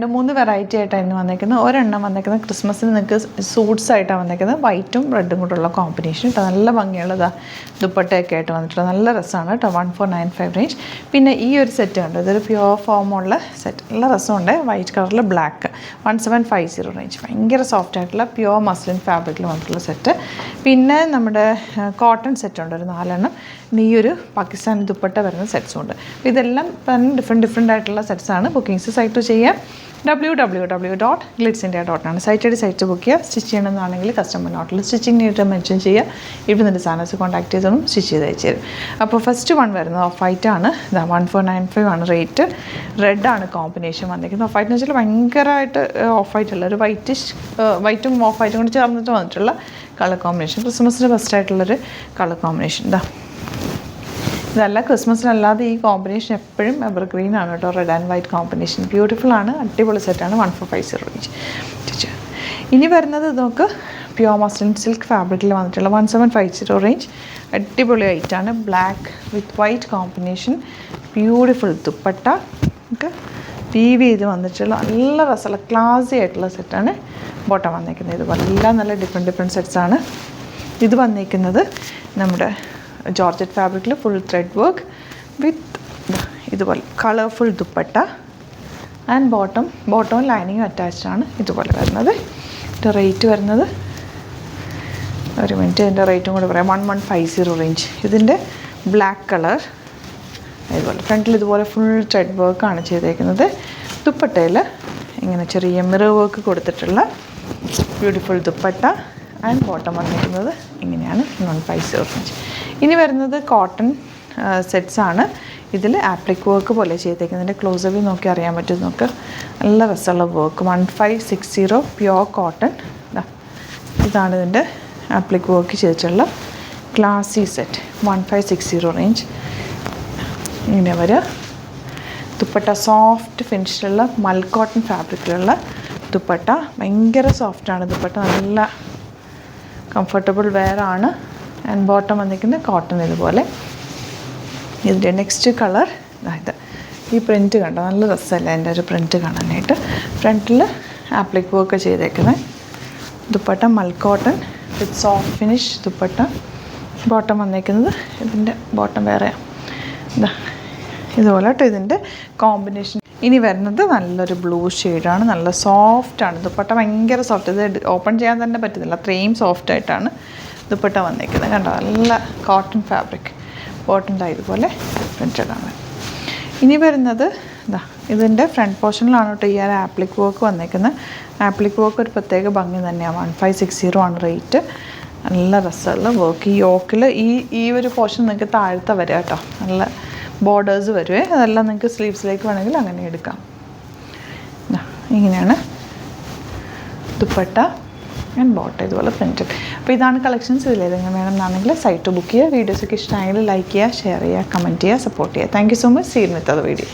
2-3 variety ആയിട്ടായിരുന്നു വന്നേക്കുന്നത്. ഒരെണ്ണം വന്നേക്കുന്നത് ക്രിസ്മസിന് നിങ്ങൾക്ക് സൂട്ട്സ് ആയിട്ടാണ് വന്നേക്കുന്നത്. വൈറ്റും റെഡും കൂടെയുള്ള കോമ്പിനേഷൻ കേട്ടോ. നല്ല ഭംഗിയുള്ളതാ ദുപ്പട്ടയൊക്കെ ആയിട്ട് വന്നിട്ടുള്ളത്. നല്ല രസമാണ് കേട്ടോ. 1495 റേഞ്ച്. പിന്നെ ഈ ഒരു സെറ്റ് ഉണ്ട്, ഇതൊരു പ്യുവർ ഫോമുള്ള സെറ്റ്. നല്ല രസമുണ്ട്. വൈറ്റ് കളറിൽ ബ്ലാക്ക് 1750 റേഞ്ച്. ഭയങ്കര സോഫ്റ്റ് ആയിട്ടുള്ള പ്യുവർ മസ്ലിൻ ഫാബ്രിക്കിൽ വന്നിട്ടുള്ള സെറ്റ്. പിന്നെ നമ്മുടെ കോട്ടൺ സെറ്റ് ഉണ്ട് ഒരു 4 എണ്ണം. ഈ ഒരു പാകിസ്ഥാനി ദുപ്പട്ട വരുന്ന സെറ്റ്സും ഉണ്ട്. ഇതെല്ലാം ഡിഫറെൻറ്റ് ആയിട്ടുള്ള സെറ്റ്സാണ്. ബുക്കിംഗ്സ് സൈറ്റ് ചെയ്യാം. www.glitzindia.com സൈറ്റ് ബുക്ക് ചെയ്യുക. സ്റ്റിച്ച് ചെയ്യണമെന്നാണെങ്കിൽ കസ്റ്റമർ നോട്ടിൽ സ്റ്റിച്ചിങ് നീട്ട് മെൻഷൻ ചെയ്യുക. ഇവിടെ നിന്ന് സാധനസ് കോൺടാക്ട് ചെയ്തൊന്നും സ്റ്റിച്ച് ചെയ്ത് അയച്ചു തരും. അപ്പോൾ ഫസ്റ്റ് വൺ വരുന്നത് ഓഫ് വൈറ്റ് ആണ്. 1495 ആണ് റേറ്റ്. റെഡാണ് കോമ്പിനേഷൻ വന്നിരിക്കുന്നത്. ഓഫ് വൈറ്റ് എന്ന് വെച്ചാൽ ഭയങ്കരമായിട്ട് ഓഫ് വൈറ്റ് അല്ല, ഒരു വൈറ്റും ഓഫ് വൈറ്റും കൂടി ചേർന്നിട്ട് വന്നിട്ടുള്ള കളർ കോമ്പിനേഷൻ. ക്രിസ്മസിന് ബെസ്റ്റ് ആയിട്ടുള്ളൊരു കളർ കോമ്പിനേഷൻ. ഇതല്ല, ക്രിസ്മസിനല്ലാതെ ഈ കോമ്പിനേഷൻ എപ്പോഴും എവർഗ്രീൻ ആണ് കേട്ടോ. Red and white combination beautiful ആണ്. അടിപൊളി സെറ്റാണ്. 1450 റേഞ്ച്. ഇനി വരുന്നത് നമുക്ക് പ്യുവർ മസ്ലിൻ സിൽക്ക് ഫാബ്രിക്കിൽ വന്നിട്ടുള്ള 1750 റേഞ്ച്. അടിപൊളി വൈറ്റാണ്. Black with white combination. Beautiful dupatta നമുക്ക് വീവ് ചെയ്ത് വന്നിട്ടുള്ള നല്ല രസമുള്ള ക്ലാസി ആയിട്ടുള്ള സെറ്റാണ് ബോട്ടം വന്നിരിക്കുന്നത്. ഇതുപോലെ എല്ലാം നല്ല ഡിഫറെൻറ്റ് സെറ്റ്സാണ്. ഇത് വന്നിരിക്കുന്നത് നമ്മുടെ ജോർജറ്റ് ഫാബ്രിക്കിൽ ഫുൾ ത്രെഡ് വർക്ക് വിത്ത് ഇതുപോലെ കളർഫുൾ ദുപ്പട്ട ആൻഡ് ബോട്ടവും ലൈനിങ്ങും അറ്റാച്ച്ഡ് ആണ്. ഇതുപോലെ വരുന്നത്. ഇതിൻ്റെ റേറ്റ് വരുന്നത് ഒരു മിനിറ്റ്, ഇതിൻ്റെ റേറ്റും കൂടെ പറയാം. 1150 റേഞ്ച്. ഇതിൻ്റെ ബ്ലാക്ക് കളർ ഇതുപോലെ ഫ്രണ്ടിൽ ഇതുപോലെ ഫുൾ ത്രെഡ് വർക്കാണ് ചെയ്തേക്കുന്നത്. ദുപ്പട്ടയിൽ ഇങ്ങനെ ചെറിയ മിറർ വർക്ക് കൊടുത്തിട്ടുള്ള ബ്യൂട്ടിഫുൾ ദുപ്പട്ട ആൻഡ് ബോട്ടം വന്നിരിക്കുന്നത് ഇങ്ങനെയാണ്. 1150 റേഞ്ച്. ഇനി വരുന്നത് കോട്ടൺ സെറ്റ്സാണ്. ഇതിൽ ആപ്ലിക് വർക്ക് പോലെ ചെയ്തേക്കുന്നതിൻ്റെ ക്ലോസപ്പ് നോക്കി അറിയാൻ പറ്റും. നമുക്ക് നല്ല രസമുള്ള വർക്ക്. 1560 pure cotton. ഇതാണ് ഇതിൻ്റെ ആപ്ലിക് വർക്ക് ചെയ്തിട്ടുള്ള ക്ലാസി സെറ്റ്. 1560 റേഞ്ച്. ഇങ്ങനെ വരിക. ദുപ്പട്ട സോഫ്റ്റ് ഫിനിഷിലുള്ള മൽക്കോട്ടൺ ഫാബ്രിക്കിലുള്ള ദുപ്പട്ട. ഭയങ്കര സോഫ്റ്റാണ് ദുപ്പട്ട. നല്ല കംഫർട്ടബിൾ വെയർ ആണ്. ആൻഡ് ബോട്ടം വന്നിരിക്കുന്നത് കോട്ടൺ ഇതുപോലെ. ഇതിൻ്റെ നെക്സ്റ്റ് കളർ ഇത്. ഈ പ്രിൻറ്റ് കണ്ടോ, നല്ല രസമല്ല എൻ്റെ ഒരു പ്രിൻറ്റ് കാണാനായിട്ട്. ഫ്രണ്ടിൽ ആപ്ലിക് വർക്ക് ചെയ്തേക്കുന്നത്. Dupatta mul cotton with soft finish dupatta. Bottom വന്നിരിക്കുന്നത് ഇതിൻ്റെ ബോട്ടം വേറെ ഇതുപോലെ കേട്ടോ. ഇതിൻ്റെ കോമ്പിനേഷൻ. ഇനി വരുന്നത് നല്ലൊരു ബ്ലൂ ഷെയ്ഡാണ്. നല്ല സോഫ്റ്റാണ് ദുപ്പട്ട. ഭയങ്കര സോഫ്റ്റ്. ഇത് ഓപ്പൺ ചെയ്യാൻ തന്നെ പറ്റുന്നില്ല, അത്രയും സോഫ്റ്റായിട്ടാണ് ദുപ്പട്ട വന്നിരിക്കുന്നത്. കണ്ടോ, നല്ല കോട്ടൺ ഫാബ്രിക്. ബോട്ടൻ്റെ ഇതുപോലെ പ്രിൻറ്റഡാണ്. ഇനി വരുന്നത് ഇതിൻ്റെ ഫ്രണ്ട് പോർഷനിലാണ് കേട്ടോ ഈ ആപ്ലിക് വർക്ക് വന്നിരിക്കുന്നത്. ആപ്ലിക് വർക്ക് ഒരു പ്രത്യേക ഭംഗി തന്നെയാണ്. 1560 ആണ് റേറ്റ്. നല്ല രസമുള്ള വർക്ക്. ഈ യോക്കിൽ ഈ ഒരു പോർഷൻ നിങ്ങൾക്ക് താഴത്തെ വരിക കേട്ടോ. നല്ല ബോർഡേഴ്സ് വരുവേ. അതെല്ലാം നിങ്ങൾക്ക് സ്ലീവ്സിലേക്ക് വേണമെങ്കിൽ അങ്ങനെ എടുക്കാം. ഇങ്ങനെയാണ് ദുപ്പട്ട ആൻഡ് ബോട്ടം ഇതുപോലെ പ്രിൻറ്റഡ്. അപ്പോൾ ഇതാണ് കളക്ഷൻസ്. ഇതിലേതെങ്കിലും വേണമെന്നാണെങ്കിൽ സൈറ്റ് ബുക്ക് ചെയ്യുക. വീഡിയോസൊക്കെ ഇഷ്ടമായെങ്കിൽ ലൈക്ക് ചെയ്യുക, ഷെയർ ചെയ്യുക, കമൻറ്റ് ചെയ്യുക, സപ്പോർട്ട് ചെയ്യുക. Thank you so much. See you with other video.